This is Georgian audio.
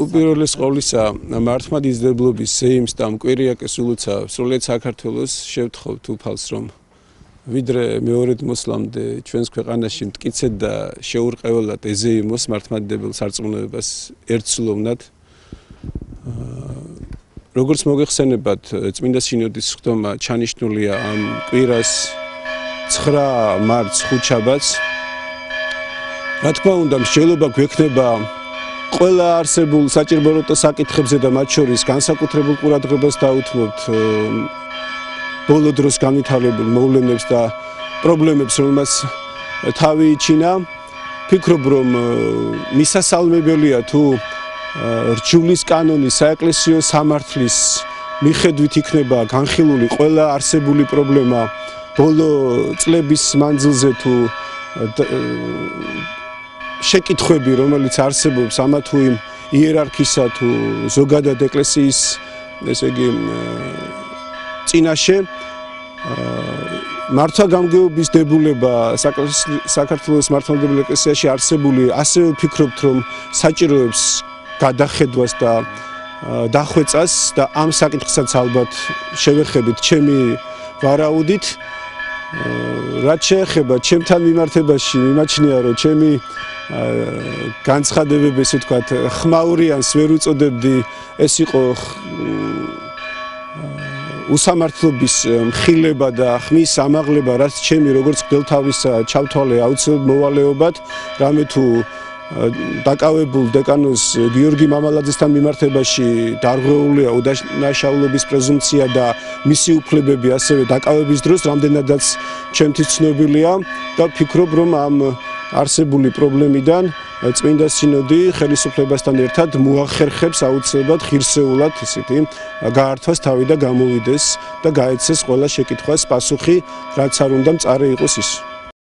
უპირველეს ყოვლისა მართლმადიდებლობის ზეიმს და მკვირიაკეს ულუცა სრულიად საქართველოს შევთხოვთ უფალს რომ ვიდრე მეორედ მოსლამდე ჩვენს ქვეყანაში მტკიცედ და შეურყევლად ეზეიმოს მართლმადიდებელ სარწმუნოებას ერთსულოვნად როგორც მოგეხსენებათ წმინდა სინოდის ხდომა ჩანიშნულია ამ კვირას 9 მარტს ხუთშაბათს რა თქმა უნდა მსჯელობა გვექნება ყველა არსებულ საჭიროებათა საკითხებზე და მათ შორის განსაკუთრებულ ყურადღებას დაუთმობთ ბოლო დროს განვითარებულ მოვლენებს და პრობლემებს, რომელმაც თავი იჩინა. Ფიქრობ, რომ მისასალმებელია თუ რჯულის კანონის საეკლესიო სამართლის მიხედვით იქნება განხილული ყველა არსებული პრობლემა ბოლო წლების მანძილზე თუ შეკითხვები, რომელიც არსებობს ამა თუ იმ იერარქისა თუ ზოგადად ეკლესიის, ესე იგი წინაშე მართვა-გამგეობის დებულება საქართველოს მართლმადიდებელ ეკლესიაში არსებული ასევე ვფიქრობთ, რომ საჭიროებს გადახედვას და დახვეწას და ამ საკითხსაც ალბათ შევეხებით ჩემი ვარაუდით. რაც შეეხება ჩემთან მიმართებაში მიმაჩნია, რომ ჩემი განცხადებები, ესე ვთქვათ, ხმაურიანს ვერ უწოდებდი, ეს იყო უსამართლობის მხილება და ხმის ამაღლება, რაც ჩემი როგორც მგდელთავისა ჩავთვალე აუცილებლად მოვალეობად, რამე თუ დაკავებულ დეკანოს გიორგი მამალაძესთან მიმართებაში დარღვეულია უდანაშაულობის პრეზუმპცია და მისი უფლებები ასევე დაკავების დროს რამდენადაც ჩემთვის ცნობილია და ვფიქრობ, რომ ამ არსებული პრობლემიდან წმინდა სინოდი ხელისუფლებასთან ერთად მოახერხებს აუცილებლად ღირსეულად ისეთი გაართვას თავი და გამოვიდეს და გაეცეს ყველა შეკითხვას პასუხი, რაც არ უნდა მწარე იყოს ის.